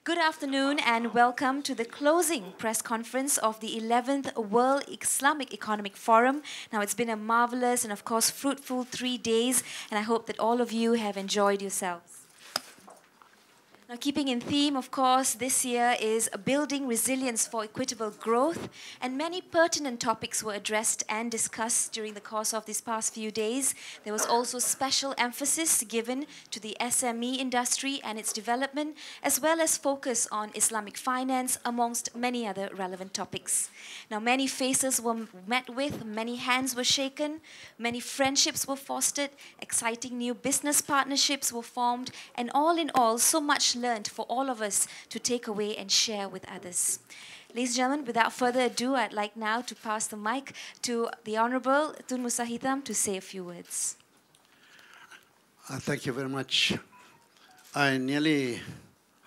Good afternoon and welcome to the closing press conference of the 11th World Islamic Economic Forum. Now, it's been a marvelous and, of course, fruitful 3 days, and I hope that all of you have enjoyed yourselves. Now, keeping in theme, of course, this year is building resilience for equitable growth, and many pertinent topics were addressed and discussed during the course of these past few days. There was also special emphasis given to the SME industry and its development, as well as focus on Islamic finance, amongst many other relevant topics. Now, many faces were met with, many hands were shaken, many friendships were fostered, exciting new business partnerships were formed, and all in all, so much learned for all of us to take away and share with others. Ladies and gentlemen, without further ado, I'd like now to pass the mic to the Honourable Tun Musa Hitam to say a few words. Thank you very much. I nearly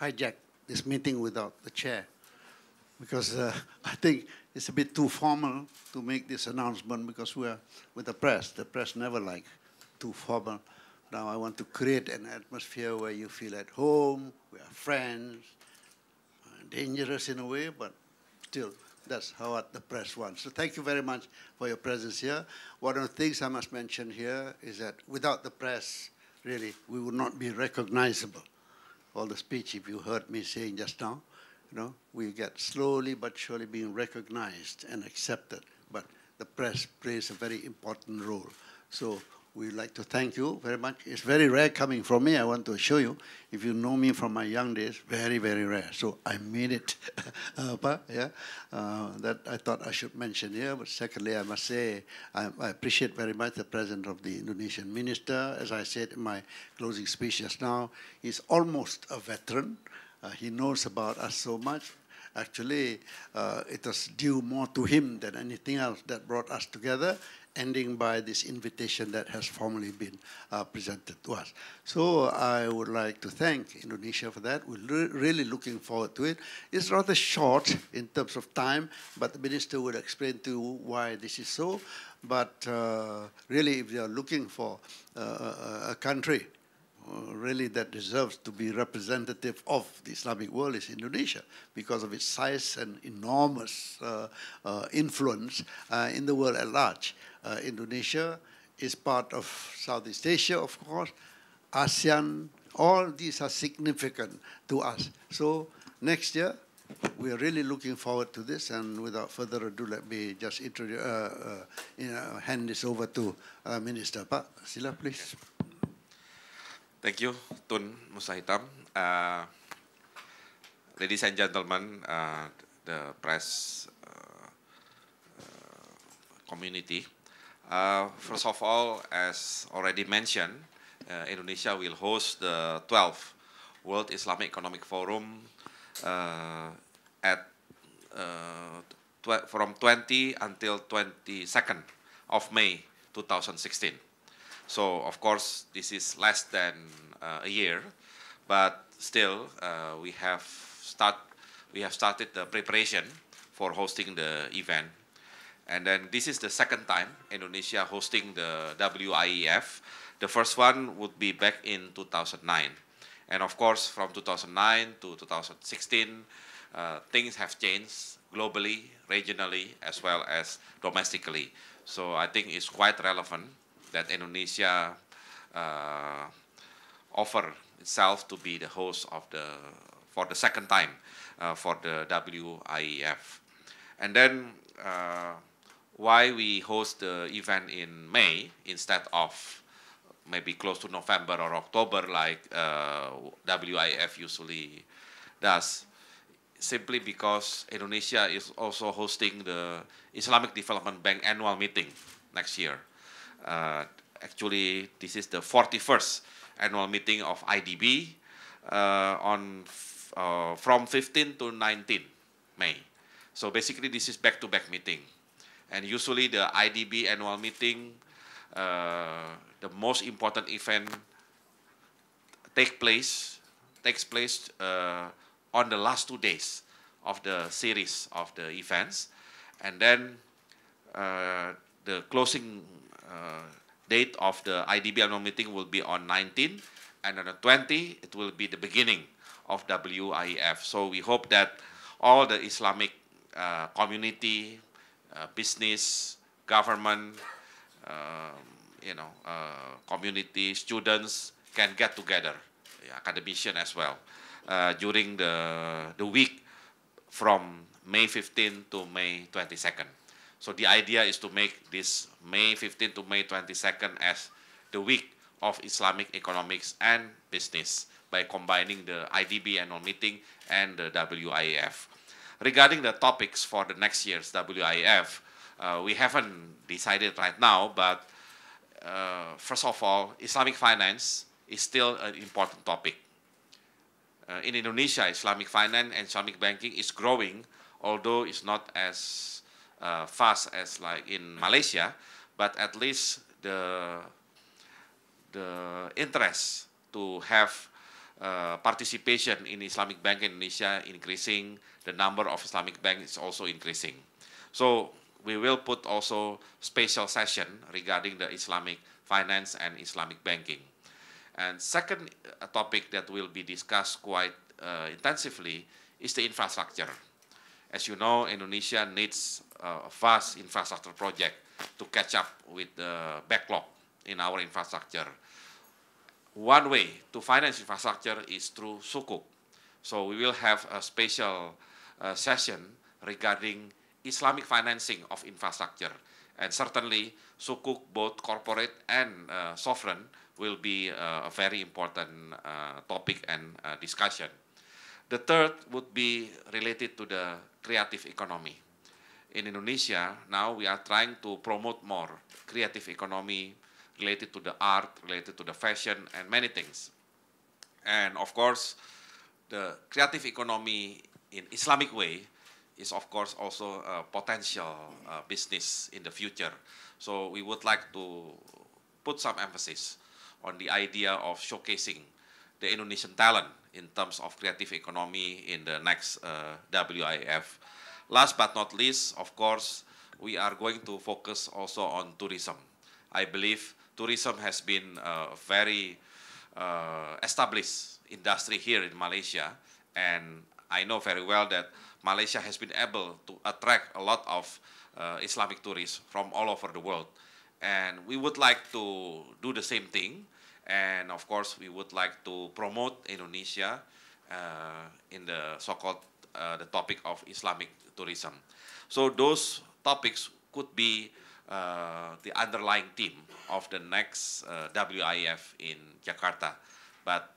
hijacked this meeting without the chair because I think it's a bit too formal to make this announcement because we're with the press. The press never like too formal. Now I want to create an atmosphere where you feel at home, we are friends, dangerous in a way, but still, that's how the press wants. So thank you very much for your presence here. One of the things I must mention here is that without the press, really, we would not be recognizable. All the speech, if you heard me saying just now, we get slowly but surely being recognized and accepted. But the press plays a very important role. So we'd like to thank you very much. It's very rare coming from me, I want to assure you. If you know me from my young days, very, very rare. So I made it, that I thought I should mention here. But secondly, I must say, I appreciate very much the presence of the Indonesian minister. As I said in my closing speech just now, he's almost a veteran. He knows about us so much. Actually, it was due more to him than anything else that brought us together, ending by this invitation that has formally been presented to us. So I would like to thank Indonesia for that. We're really looking forward to it. It's rather short in terms of time, but the minister will explain to you why this is so. But really, if you are looking for a country really that deserves to be representative of the Islamic world is Indonesia because of its size and enormous influence in the world at large. Indonesia is part of Southeast Asia, of course, ASEAN, all these are significant to us. So next year, we are really looking forward to this, and without further ado, let me just hand this over to Minister. Pak, sila please. Thank you, Tun Musa Hitam. Ladies and gentlemen, the press community. First of all, as already mentioned, Indonesia will host the 12th World Islamic Economic Forum from 20 until 22nd of May 2016. So, of course, this is less than a year, but still we have started the preparation for hosting the event. And then this is the second time Indonesia hosting the WIEF. The first one would be back in 2009. And of course, from 2009 to 2016, things have changed globally, regionally, as well as domestically. So I think it's quite relevant that Indonesia offer itself to be the host of for the second time for the WIEF. And then why we host the event in May instead of maybe close to November or October like WIEF usually does, simply because Indonesia is also hosting the Islamic Development Bank annual meeting next year. Actually, this is the 41st annual meeting of IDB from 15 to 19 May. So basically, this is back-to-back meeting. And usually the IDB annual meeting, the most important event takes place on the last 2 days of the series of the events. And then the closing date of the IDB annual meeting will be on 19, and on the 20, it will be the beginning of WIEF. So we hope that all the Islamic community, business, government, community, students can get together, academicians as well, during the week from May 15 to May 22nd. So the idea is to make this May 15 to May 22nd as the week of Islamic economics and business by combining the IDB annual meeting and the WIEF. Regarding the topics for the next year's WIEF, we haven't decided right now, but first of all, Islamic finance is still an important topic. In Indonesia, Islamic finance and Islamic banking is growing, although it's not as fast as like in Malaysia, but at least the interest to have participation in Islamic bank in Indonesia increasing, the number of Islamic banks is also increasing. So we will put also special session regarding the Islamic finance and Islamic banking. And second topic that will be discussed quite intensively is the infrastructure. As you know, Indonesia needs a vast infrastructure project to catch up with the backlog in our infrastructure. One way to finance infrastructure is through Sukuk. So we will have a special session regarding Islamic financing of infrastructure. And certainly, Sukuk, both corporate and sovereign, will be a very important topic and discussion. The third would be related to the creative economy. In Indonesia, now we are trying to promote more creative economy related to the art, related to the fashion, and many things. And of course, the creative economy in Islamic way is of course also a potential business in the future. So we would like to put some emphasis on the idea of showcasing the Indonesian talent in terms of creative economy in the next WIF. Last but not least, of course, we are going to focus also on tourism. I believe tourism has been a very established industry here in Malaysia, and I know very well that Malaysia has been able to attract a lot of Islamic tourists from all over the world. And we would like to do the same thing. And of course, we would like to promote Indonesia in the so-called the topic of Islamic tourism. So those topics could be the underlying theme of the next WIF in Jakarta. But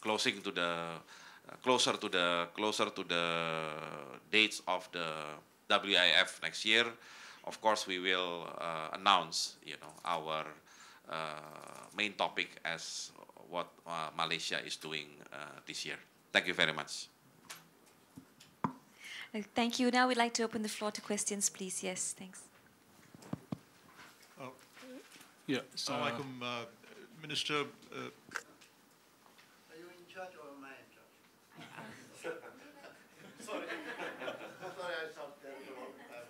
closer to the dates of the WIF next year, of course, we will announce our main topic as what Malaysia is doing this year. Thank you very much. Thank you. Now we'd like to open the floor to questions, please. Yes, thanks. Assalamualaikum, Minister. Are you in charge or am I in charge? Sorry. Sorry, I sound terrible. I'm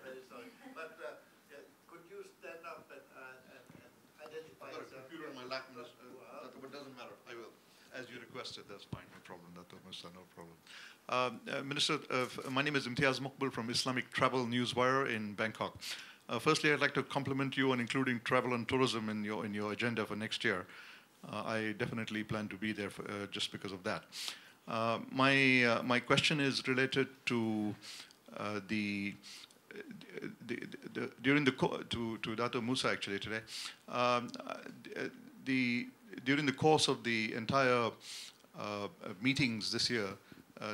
very sorry. But could you stand up and identify yourself? I've got a computer on my lap, Minister. But it doesn't matter. I will. As you requested, that's fine. No problem. No problem. Minister, my name is Imtiaz Muqbil from Islamic Travel Newswire in Bangkok. Firstly, I'd like to compliment you on including travel and tourism in your agenda for next year. I definitely plan to be there just because of that. My question is related to to Dato' Musa actually today. During the course of the entire meetings this year,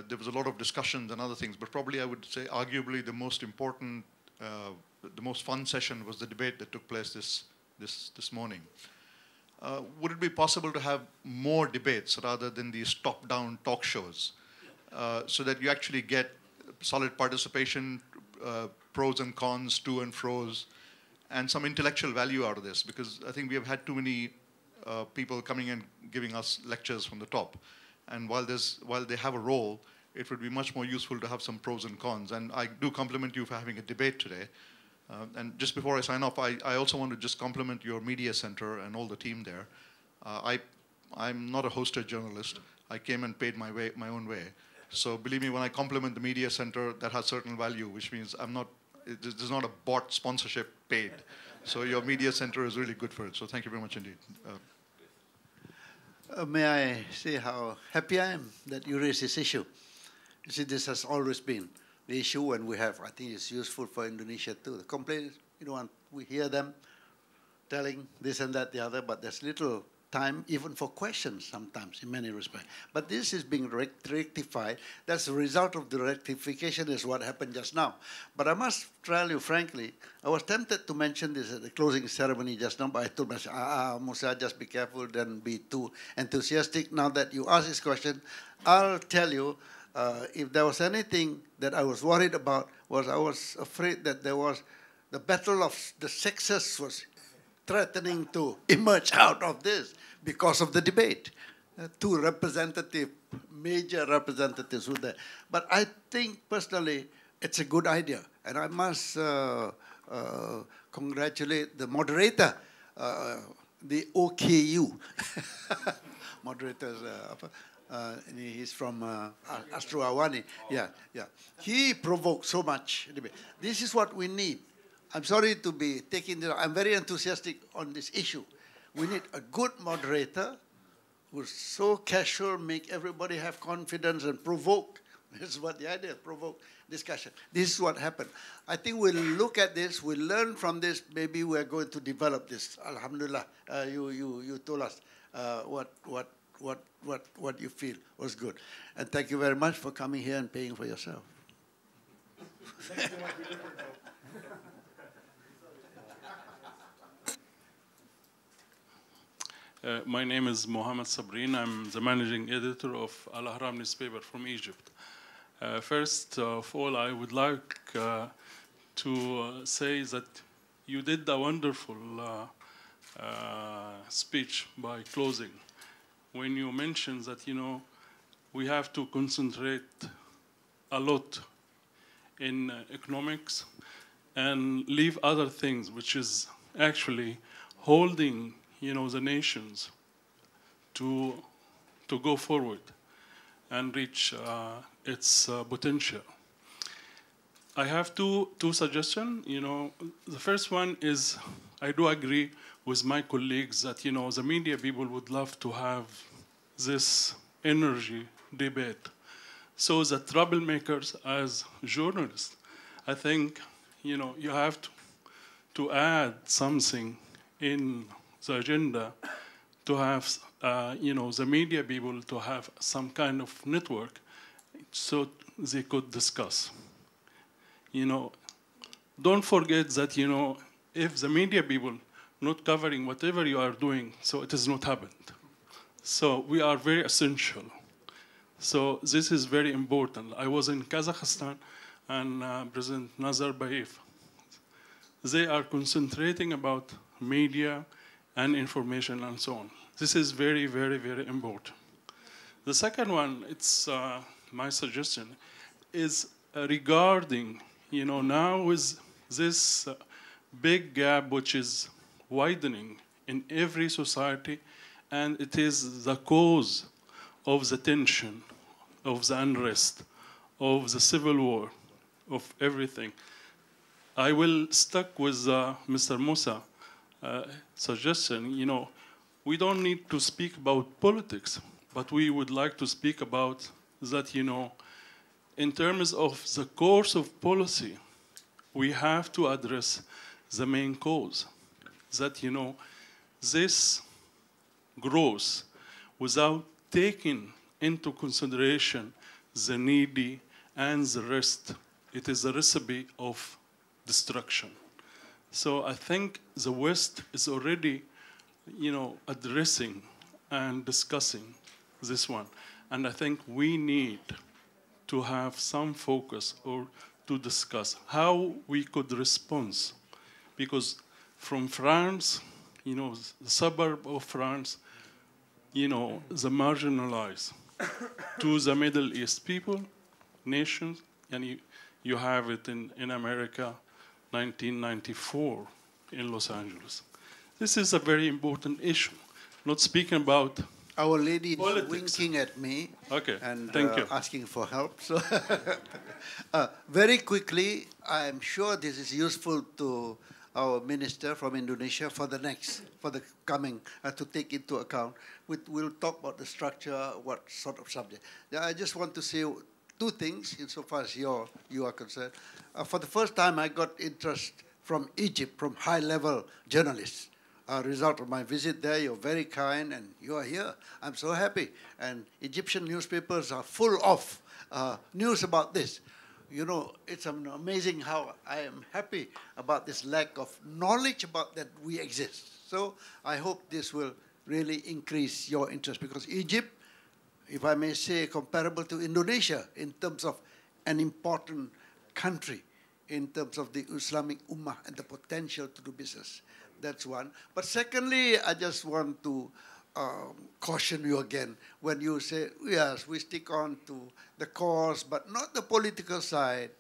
there was a lot of discussions and other things, but probably I would say arguably the most important, the most fun session was the debate that took place this morning. Would it be possible to have more debates rather than these top-down talk shows, so that you actually get solid participation, pros and cons, to and fros, and some intellectual value out of this? Because I think we have had too many people coming and giving us lectures from the top. And while they have a role, it would be much more useful to have some pros and cons. And I do compliment you for having a debate today. And just before I sign off, I also want to just compliment your media center and all the team there. I'm not a hosted journalist. I came and paid my own way. So believe me, when I compliment the media center, that has certain value, which means there's not a bought sponsorship paid. So your media center is really good for it. So thank you very much indeed. May I say how happy I am that you raised this issue? You see, this has always been the issue, and I think it's useful for Indonesia too. The complaints, we hear them telling this and that, the other, but there's little time even for questions sometimes in many respects. But this is being rectified. That's the result of the rectification is what happened just now. But I must tell you frankly, I was tempted to mention this at the closing ceremony just now, but I told myself, Musa, just be careful, don't be too enthusiastic. Now that you ask this question, I'll tell you, if there was anything that I was worried about, I was afraid that there was the battle of the sexes was threatening to emerge out of this because of the debate. Two major representatives were there. But I think personally it's a good idea. And I must congratulate the moderator, the OKU. Moderator's, he's from Astro Awani. Yeah. He provoked so much debate. This is what we need. I'm sorry to be taking this. I'm very enthusiastic on this issue. We need a good moderator who's so casual, make everybody have confidence and provoke. This is what the idea is, provoke discussion. This is what happened. I think we'll look at this, we'll learn from this, maybe we're going to develop this. Alhamdulillah, you told us what you feel was good. And thank you very much for coming here and paying for yourself. Thank you so much. My name is Mohammed Sabrin. I'm the managing editor of Al Ahram newspaper from Egypt. First of all, I would like to say that you did a wonderful speech by closing when you mentioned that, we have to concentrate a lot in economics and leave other things, which is actually holding the nations to go forward and reach its potential. I have two suggestions. The first one is I do agree with my colleagues that the media people would love to have this energy debate. So the troublemakers as journalists, I think you have to add something in the agenda to have, the media people to have some kind of network so they could discuss. Don't forget that, if the media people not covering whatever you are doing, so it has not happened. So we are very essential. So this is very important. I was in Kazakhstan and President Nazarbayev. They are concentrating about media and information and so on. This is very, very, very important. The second one, it's my suggestion, is regarding, now with this big gap which is widening in every society, and it is the cause of the tension, of the unrest, of the civil war, of everything. I will stuck with Mr. Musa suggestion. We don't need to speak about politics, but we would like to speak about that, in terms of the course of policy, we have to address the main cause. That, this growth without taking into consideration the needy and the rest, it is a recipe of destruction. So I think the West is already, addressing and discussing this one. And I think we need to have some focus or to discuss how we could respond. Because from France, the suburb of France, the marginalized, to the Middle East people, nations, and you have it in America, 1994 in Los Angeles. This is a very important issue. Not speaking about, Our lady is Politics. winking at me Okay, and thank you. asking for help. So, very quickly, I am sure this is useful to our minister from Indonesia for the coming, to take into account. We'll talk about the structure, what sort of subject. I just want to say two things insofar as you are concerned. For the first time, I got interest from Egypt, from high-level journalists. Result of my visit there, you're very kind and you are here. I'm so happy. And Egyptian newspapers are full of news about this. You know, it's amazing how I am happy about this lack of knowledge about that we exist. So I hope this will really increase your interest, because Egypt, if I may say, comparable to Indonesia in terms of an important country, in terms of the Islamic Ummah and the potential to do business. That's one. But secondly, I just want to caution you again when you say, yes, we stick on to the cause, but not the political side.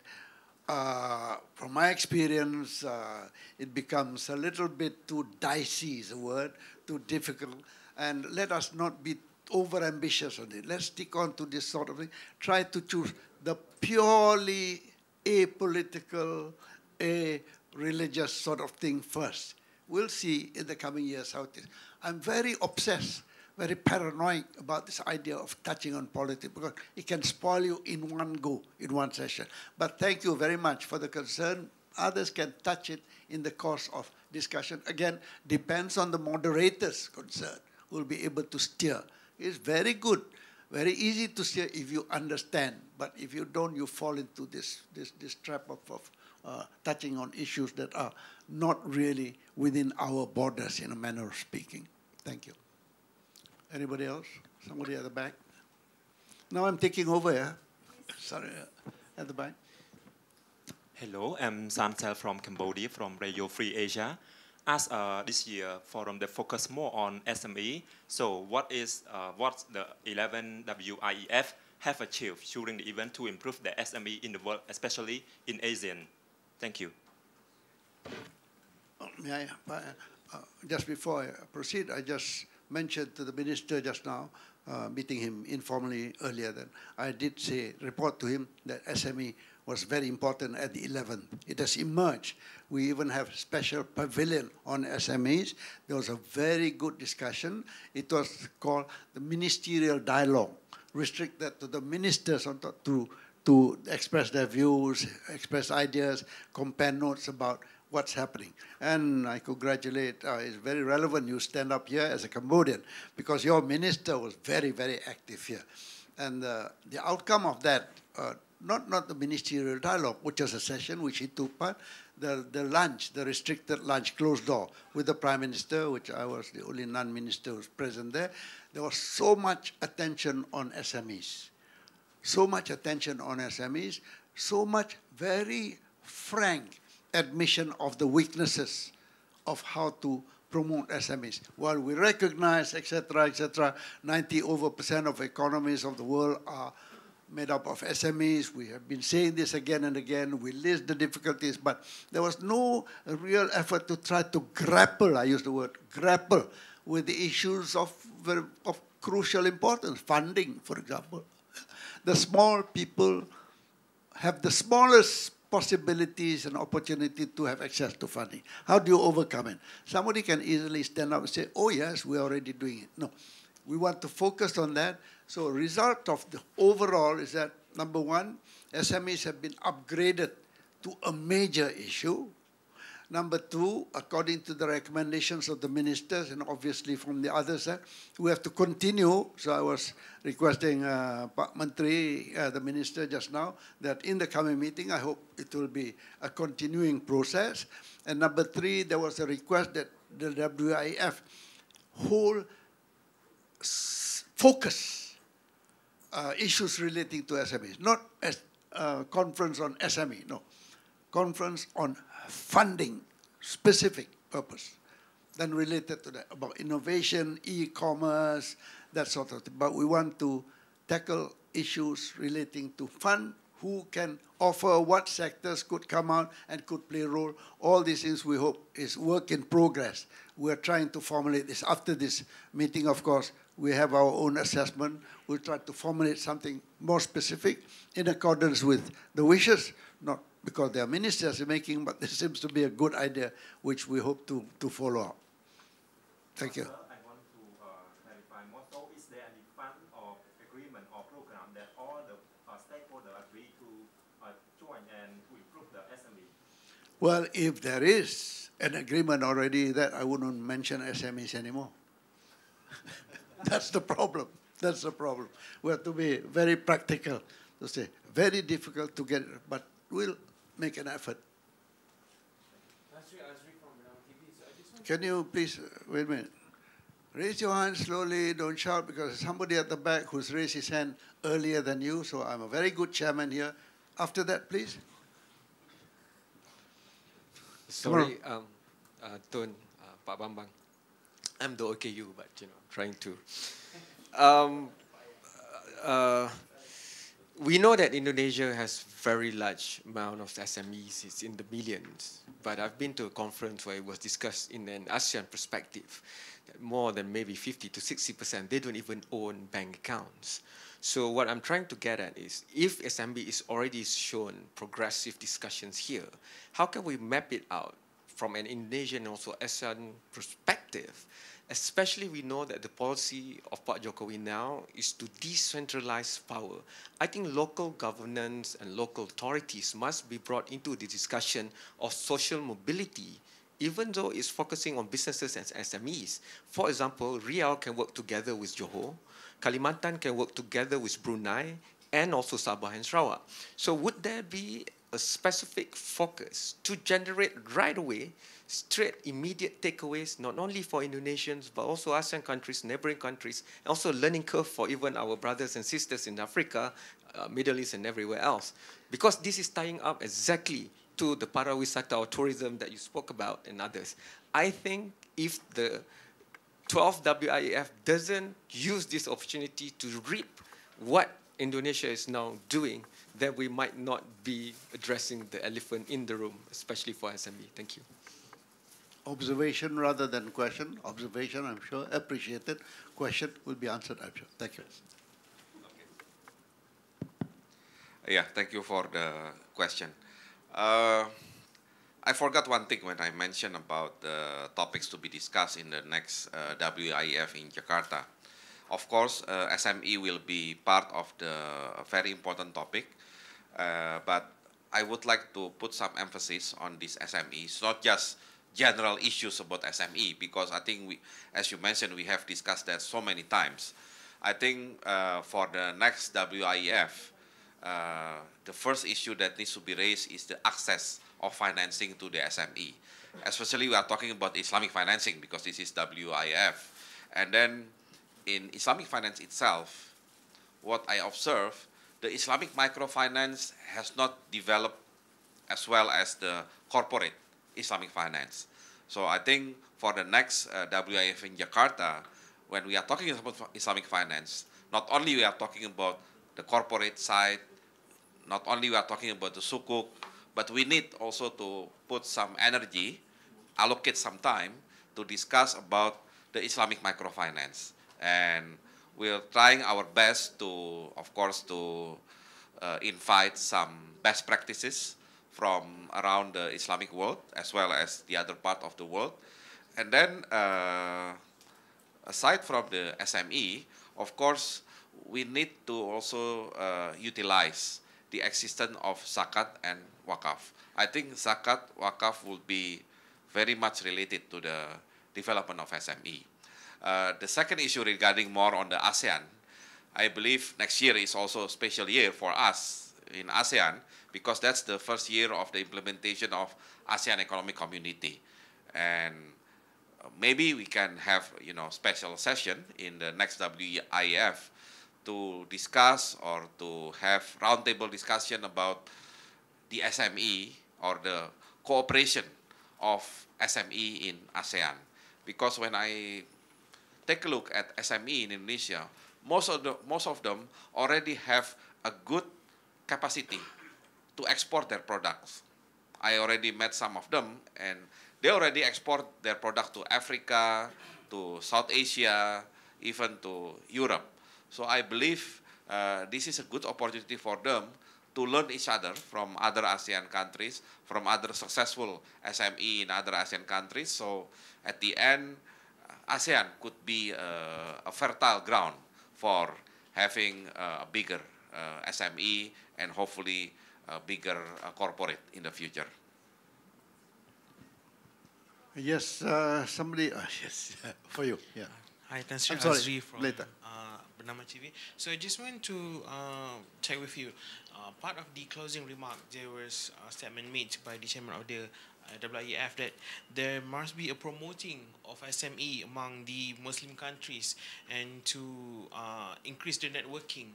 From my experience, it becomes a little bit too dicey, is a word, too difficult. And let us not be over-ambitious on it. Let's stick on to this sort of thing. Try to choose the purely apolitical, religious sort of thing first. We'll see in the coming years how it is. I'm very obsessed, very paranoid about this idea of touching on politics, because it can spoil you in one go, in one session. But thank you very much for the concern. Others can touch it in the course of discussion. Again, depends on the moderator's concern, who will be able to steer. It's very good, very easy to steer if you understand. But if you don't, you fall into this trap of touching on issues that are not really within our borders, in a manner of speaking. Thank you. Anybody else? Somebody at the back? Now I'm taking over, yeah? Sorry, at the back. Hello, I'm Samsel from Cambodia, from Radio Free Asia. As this year forum that focus more on SME, so what the 11 WIEF have achieved during the event to improve the SME in the world, especially in ASEAN? Thank you. May I, just before I proceed, I just mentioned to the minister just now, meeting him informally earlier, that I did report to him that SME was very important at the 11th. It has emerged. We even have special pavilion on SMEs. There was a very good discussion. It was called the ministerial dialogue, restricted to the ministers on top to express their views, express ideas, compare notes about what's happening. And I congratulate, it's very relevant you stand up here as a Cambodian, because your minister was very, very active here. And the outcome of that, not the ministerial dialogue, which was a session which he took part, the lunch, the restricted lunch, closed door, with the Prime Minister, which I was the only non-minister who was present there. There was so much attention on SMEs. So much attention on SMEs, so much very frank admission of the weaknesses of how to promote SMEs. While we recognize, etc., 90% of economies of the world are made up of SMEs. We have been saying this again and again. We list the difficulties, but there was no real effort to try to grapple, I use the word grapple, with the issues of crucial importance. Funding, for example. The small people have the smallest possibilities and opportunity to have access to funding. How do you overcome it? Somebody can easily stand up and say, oh yes, we're already doing it. No, we want to focus on that. So result of the overall is that, number one, SMEs have been upgraded to a major issue. Number two, according to the recommendations of the ministers and obviously from the other side, we have to continue. So I was requesting Pak Menteri, the minister just now, that in the coming meeting, I hope it will be a continuing process. And number three, there was a request that the WIF whole focus issues relating to SMEs, not as conference on SME, no, conference on funding, specific purpose, then related to that, about innovation, e-commerce, that sort of thing. But we want to tackle issues relating to fund, who can offer, what sectors could come out and could play a role. All these things we hope is work in progress. We're trying to formulate this. After this meeting, of course, We have our own assessment. We'll try to formulate something more specific in accordance with the wishes, not because they are ministers making, but this seems to be a good idea, which we hope to follow up. Thank you. Sir, I want to clarify more. So is there any fund or agreement or program that all the stakeholders agree to join and to improve the SME? Well, if there is an agreement already, that I wouldn't mention SMEs anymore. That's the problem. That's the problem. We have to be very practical to say, very difficult to get, but we'll make an effort. Can you please, wait a minute. Raise your hand slowly, don't shout, because there's somebody at the back who's raised his hand earlier than you, so I'm a very good chairman here. After that, please. Sorry, Tun, Pak Bambang. I'm the OKU, but trying to. We know that Indonesia has very large amount of SMEs. It's in the millions. But I've been to a conference where it was discussed in an ASEAN perspective that more than maybe 50 to 60%, they don't even own bank accounts. So what I'm trying to get at is, if SMB is already shown progressive discussions here, how can we map it out from an Indonesian and also ASEAN perspective? Especially we know that the policy of Pak Jokowi now is to decentralize power. I think local governance and local authorities must be brought into the discussion of social mobility, even though it's focusing on businesses and SMEs. For example, Riau can work together with Johor, Kalimantan can work together with Brunei, and also Sabah and Sarawak. So would there be a specific focus to generate right away straight, immediate takeaways, not only for Indonesians, but also ASEAN countries, neighboring countries, and also learning curve for even our brothers and sisters in Africa, Middle East, and everywhere else. Because this is tying up exactly to the para-wisata or tourism that you spoke about and others. I think if the 12th WIEF doesn't use this opportunity to reap what Indonesia is now doing, then we might not be addressing the elephant in the room, especially for SME. Thank you. Observation rather than question. Observation, I'm sure, appreciated. Question will be answered, I'm sure. Thank you. Yeah, thank you for the question. I forgot one thing when I mentioned about the topics to be discussed in the next WIEF in Jakarta. Of course, SME will be part of the very important topic, but I would like to put some emphasis on these SMEs, not just general issues about SME, because I think, as you mentioned, we have discussed that so many times. I think for the next WIEF, the first issue that needs to be raised is the access of financing to the SME. Especially we are talking about Islamic financing, because this is WIF. And then in Islamic finance itself, what I observe, the Islamic microfinance has not developed as well as the corporate Islamic finance. So I think for the next WIF in Jakarta, when we are talking about Islamic finance, not only we are talking about the corporate side, not only we are talking about the sukuk, but we need also to put some energy, allocate some time to discuss about the Islamic microfinance. And we're trying our best to, of course, to invite some best practices from around the Islamic world as well as the other part of the world. And then aside from the SME, of course, we need to also utilize the existence of zakat and wakaf. I think zakat, wakaf will be very much related to the development of SME. The second issue regarding more on the ASEAN, I believe next year is also a special year for us in ASEAN, because that's the first year of the implementation of ASEAN Economic Community. And maybe we can have, special session in the next WIF to discuss or to have roundtable discussion about the SME or the cooperation of SME in ASEAN. Because when I take a look at SME in Indonesia, most of them already have a good capacity to export their products. I already met some of them, and they already export their product to Africa, to South Asia, even to Europe. So I believe this is a good opportunity for them to learn each other from other ASEAN countries, from other successful SME in other ASEAN countries. So at the end, ASEAN could be a fertile ground for having a bigger SME and hopefully a bigger corporate in the future. Yes, somebody, yes, for you, yeah. Hi, Tan Sri I'm sorry, Azri from later. Bernama TV. So I just want to check with you. Part of the closing remark, there was a statement made by the chairman of the WIEF that there must be a promoting of SME among the Muslim countries and to increase the networking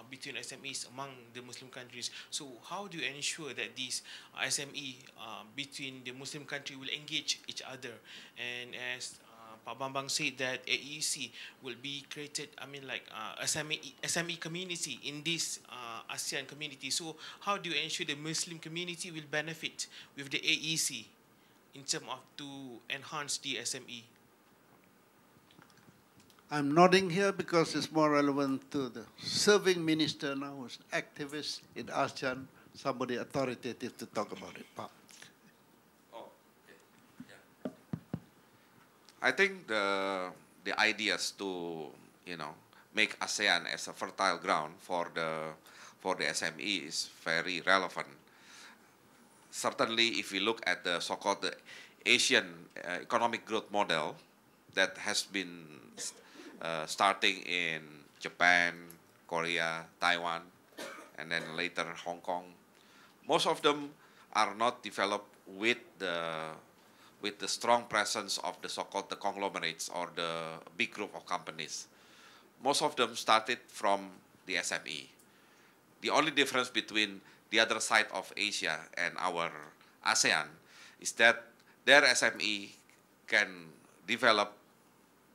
between SMEs among the Muslim countries. So how do you ensure that these SME between the Muslim country will engage each other? And as Pak Bambang said that AEC will be created, I mean like SME community in this ASEAN community. So how do you ensure the Muslim community will benefit with the AEC in terms of to enhance the SME? I'm nodding here because it's more relevant to the serving minister now, who's an activist in ASEAN, somebody authoritative to talk about it. I think the ideas to make ASEAN as a fertile ground for the SME is very relevant. Certainly, if we look at the so-called Asian economic growth model that has been starting in Japan, Korea, Taiwan, and then later Hong Kong, most of them are not developed with the strong presence of the so-called the conglomerates or the big group of companies. Most of them started from the SME. The only difference between the other side of Asia and our ASEAN is that their SME can develop,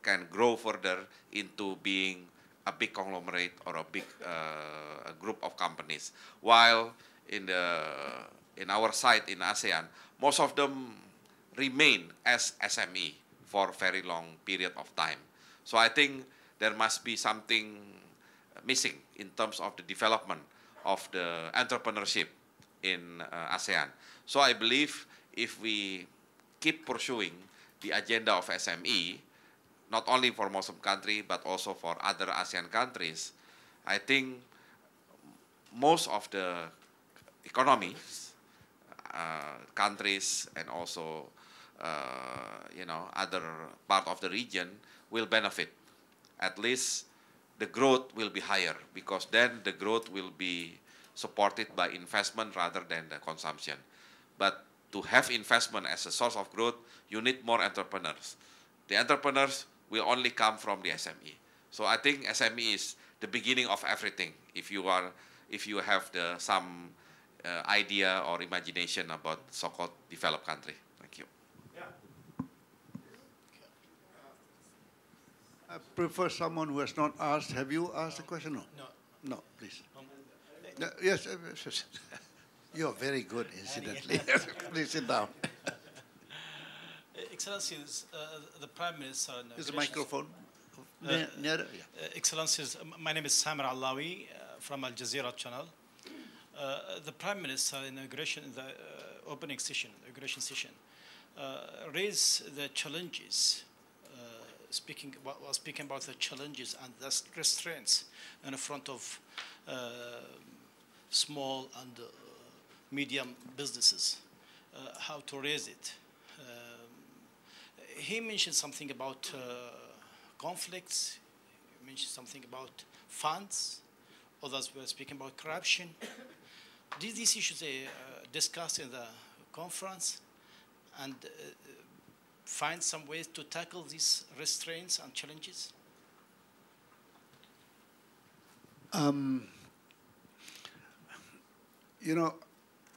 can grow further into being a big conglomerate or a big a group of companies. While in our side in ASEAN, most of them remain as SME for a very long period of time. So I think there must be something missing in terms of the development of the entrepreneurship in ASEAN. So I believe if we keep pursuing the agenda of SME, not only for Muslim countries but also for other ASEAN countries, I think most of the economies, countries, and also other part of the region will benefit. At least the growth will be higher because then the growth will be supported by investment rather than the consumption. But to have investment as a source of growth, you need more entrepreneurs. The entrepreneurs will only come from the SME. So I think SME is the beginning of everything. If you have some idea or imagination about so-called developed country. Thank you. I prefer someone who has not asked. Have you asked a question? No. No, please. Yes, yes. You're very good, incidentally. Please sit down. Excellencies, the Prime Minister... Is the microphone near? Yeah. Excellencies, my name is Samir Alawi from Al Jazeera channel. The Prime Minister in the opening session, inauguration session, raised the challenges, speaking about the challenges and the restraints in front of small and medium businesses, how to raise it. He mentioned something about conflicts, he mentioned something about funds, others were speaking about corruption. Did these issues discussed in the conference and find some ways to tackle these restraints and challenges?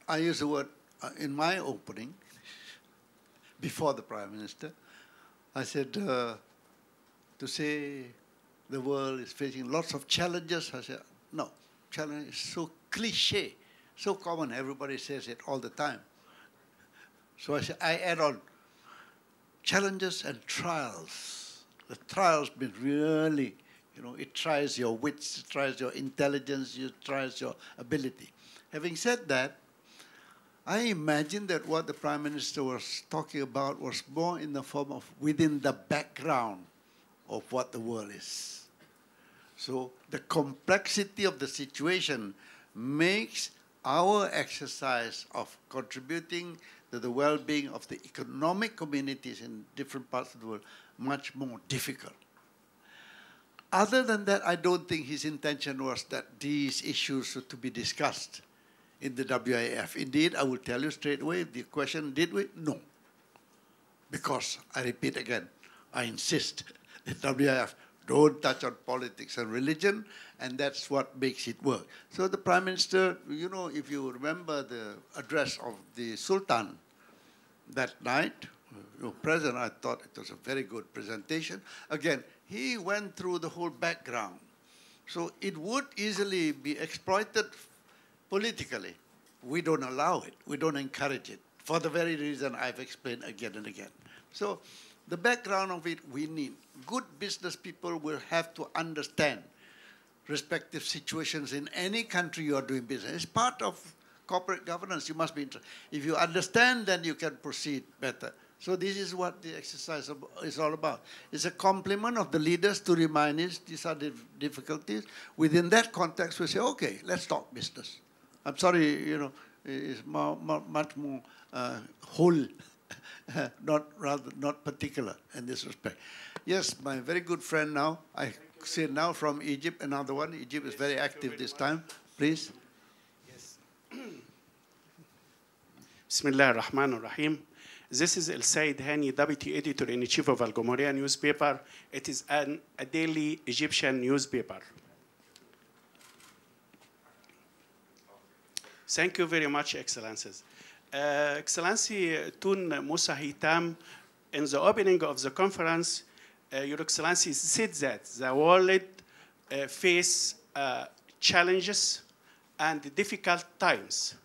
I use the word in my opening before the Prime Minister. I said to say the world is facing lots of challenges. I said, no, challenge is so cliche, so common. Everybody says it all the time. So I said, I add on challenges and trials, The trial's been really, it tries your wits, it tries your intelligence, it tries your ability. Having said that, I imagine that what the Prime Minister was talking about was more in the form of within the background of what the world is. So the complexity of the situation makes our exercise of contributing to the well-being of the economic communities in different parts of the world much more difficult. Other than that, I don't think his intention was that these issues were to be discussed in the WIEF. Indeed, I will tell you straight away, the question, did we? No. Because, I repeat again, I insist that WIEF don't touch on politics and religion, and that's what makes it work. So the Prime Minister, if you remember the address of the Sultan that night, present, I thought it was a very good presentation. Again, he went through the whole background. So it would easily be exploited politically. We don't allow it. We don't encourage it, for the very reason I've explained again and again. So the background of it, we need. Good business people will have to understand respective situations in any country you are doing business. It's part of corporate governance. You must be interested. If you understand, then you can proceed better. So this is what the exercise is all about. It's a compliment of the leaders to remind us these are the difficulties. Within that context, we say, okay, let's talk business. I'm sorry, it's much more whole, not particular in this respect. Yes, my very good friend now, I say now from Egypt, another one. Egypt is very active this time. Please. Yes. Bismillah ar-Rahman ar-Rahim. This is El Said Hani, Deputy Editor-in-Chief of Al Gomoriya newspaper. It is a daily Egyptian newspaper. Thank you very much, Excellencies. Excellency Tun Musa Hitam, in the opening of the conference, Your Excellency said that the world face challenges and difficult times.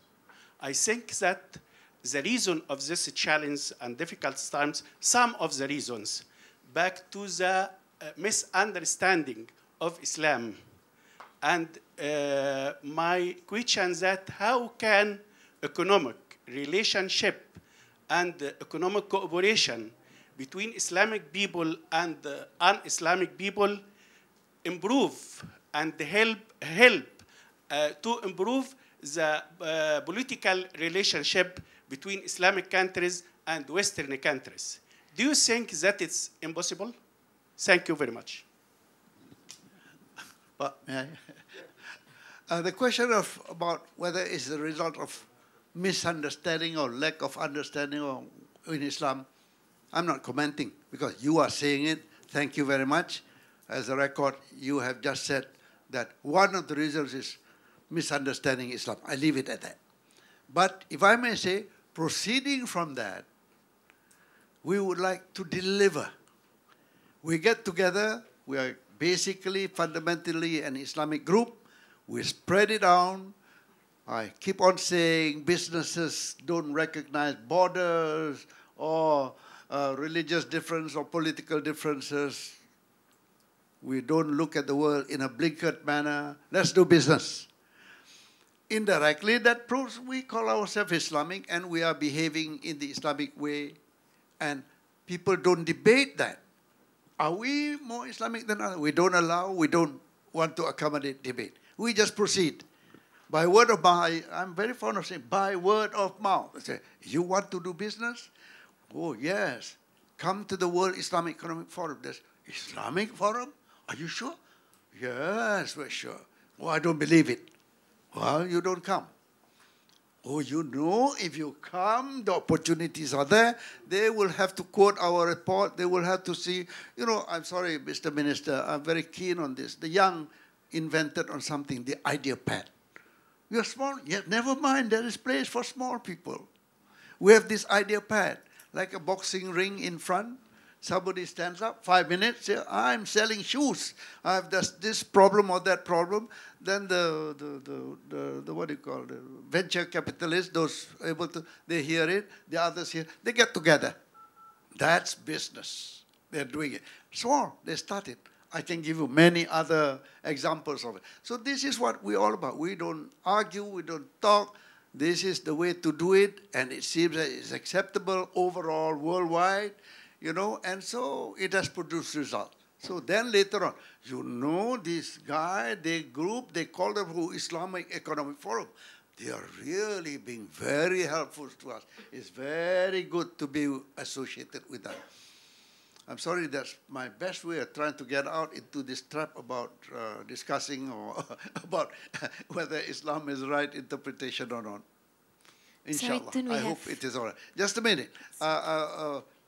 I think that the reason of this challenge and difficult times, some of the reasons, back to the misunderstanding of Islam. And my question is that how can economic relationship and economic cooperation between Islamic people and un-Islamic people improve and help to improve the political relationship between Islamic countries and Western countries? Do you think that it's impossible? Thank you very much. But may I? The question about whether it's the result of misunderstanding or lack of understanding in Islam, I'm not commenting because you are saying it. Thank you very much. As a record, you have just said that one of the reasons is misunderstanding Islam. I leave it at that. But if I may say, proceeding from that, we would like to deliver. We get together, we are basically, fundamentally an Islamic group. We spread it out. I keep on saying businesses don't recognize borders or religious difference or political differences. We don't look at the world in a blinkered manner. Let's do business. Indirectly, that proves we call ourselves Islamic and we are behaving in the Islamic way. And people don't debate that. Are we more Islamic than others? We don't allow, we don't want to accommodate debate. We just proceed. By word of mouth, I'm very fond of saying, by word of mouth. I say, you want to do business? Oh, yes. Come to the World Islamic Economic Forum. There's Islamic Forum? Are you sure? Yes, we're sure. Oh, I don't believe it. Well, you don't come. Oh, you know, if you come, the opportunities are there. They will have to quote our report. They will have to see, I'm sorry, Mr. Minister, I'm very keen on this. The young invented on something, the idea pad. We are small, yet never mind, there is place for small people. We have this idea pad, like a boxing ring in front. Somebody stands up, 5 minutes, say, I'm selling shoes. I have this problem or that problem. Then the what do you call, the venture capitalists, those able to, they hear it, the others hear, they get together. That's business. They're doing it. Small, they started. I can give you many other examples of it. So this is what we're all about. We don't argue, we don't talk. This is the way to do it, and it seems that it's acceptable overall, worldwide, and so it has produced results. So then later on, this guy, they call them Islamic Economic Forum. They are really being very helpful to us. It's very good to be associated with them. I'm sorry, that's my best way of trying to get out into this trap about discussing or about whether Islam is the right interpretation or not. Inshallah, I hope it is all right. Just a minute.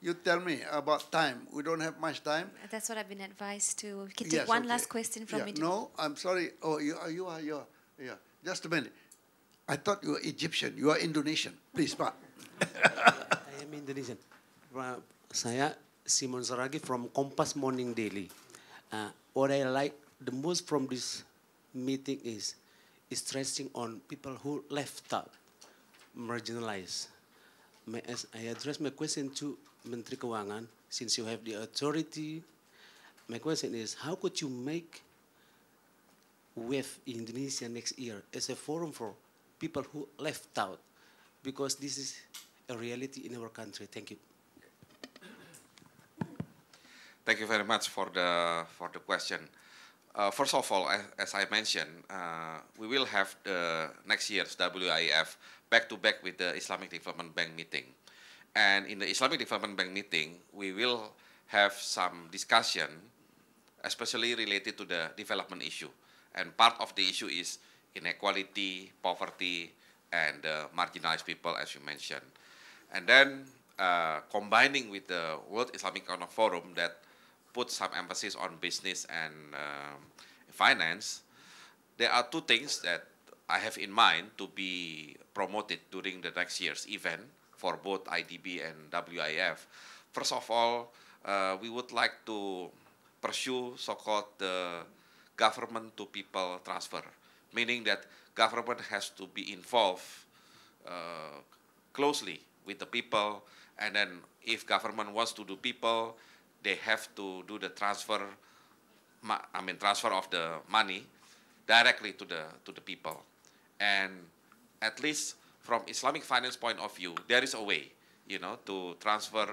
You tell me about time. We don't have much time. That's what I've been advised to. We can take one last question from me. No, I'm sorry. Oh, you are. Just a minute. I thought you were Egyptian. You are Indonesian. Please, Pak. I am Indonesian. Saya Simon Saragi from Kompas Morning Daily. What I like the most from this meeting is stressing on people who left out, marginalized. I address my question to Menteri Keuangan, since you have the authority. My question is, how could you make WIEF Indonesia next year as a forum for people who left out? Because this is a reality in our country. Thank you. Thank you very much for the question. First of all, as I mentioned, we will have the next year's WIEF back-to-back with the Islamic Development Bank meeting. And in the Islamic Development Bank meeting, we will have some discussion, especially related to the development issue. And part of the issue is inequality, poverty, and marginalized people, as you mentioned. And then combining with the World Islamic Economic Forum that put some emphasis on business and finance, there are two things that I have in mind to be promoted during the next year's event for both IDB and WIEF. First of all, we would like to pursue so-called the government-to-people transfer, meaning that government has to be involved closely with the people, and then if government wants to do people, they have to do the transfer of the money directly to the people. And at least from Islamic finance point of view, there is a way, to transfer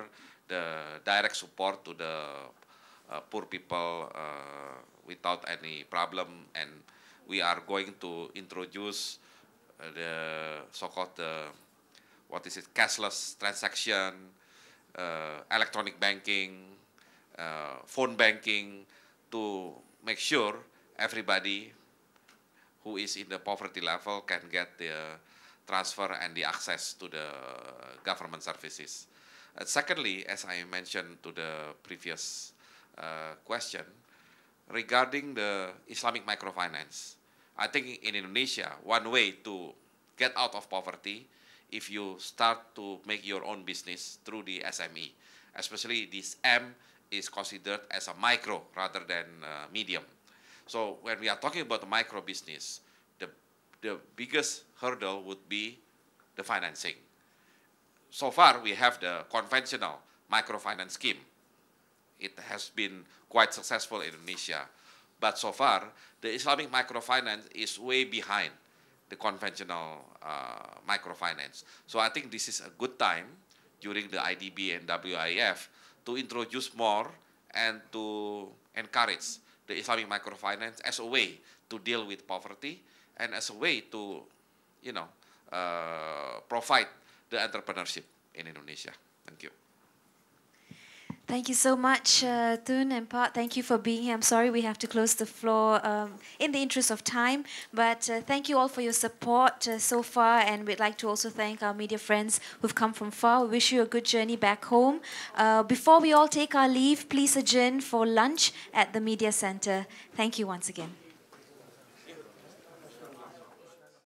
the direct support to the poor people without any problem. And we are going to introduce the so-called cashless transaction, electronic banking, phone banking, to make sure everybody who is in the poverty level can get the transfer and the access to the government services. Secondly, as I mentioned to the previous question, regarding the Islamic microfinance, I think in Indonesia, one way to get out of poverty, if you start to make your own business through the SME, especially this M is considered as a micro rather than medium. So when we are talking about micro business, the biggest hurdle would be the financing. So far, we have the conventional microfinance scheme. It has been quite successful in Indonesia. But so far, the Islamic microfinance is way behind the conventional microfinance. So I think this is a good time during the IDB and WIEF to introduce more and to encourage the Islamic microfinance as a way to deal with poverty and as a way to, provide the entrepreneurship in Indonesia. Thank you. Thank you so much, Tun and Pat. Thank you for being here. I'm sorry we have to close the floor in the interest of time, but thank you all for your support so far, and we'd like to also thank our media friends who've come from far. We wish you a good journey back home. Before we all take our leave, please adjourn for lunch at the Media Center. Thank you once again.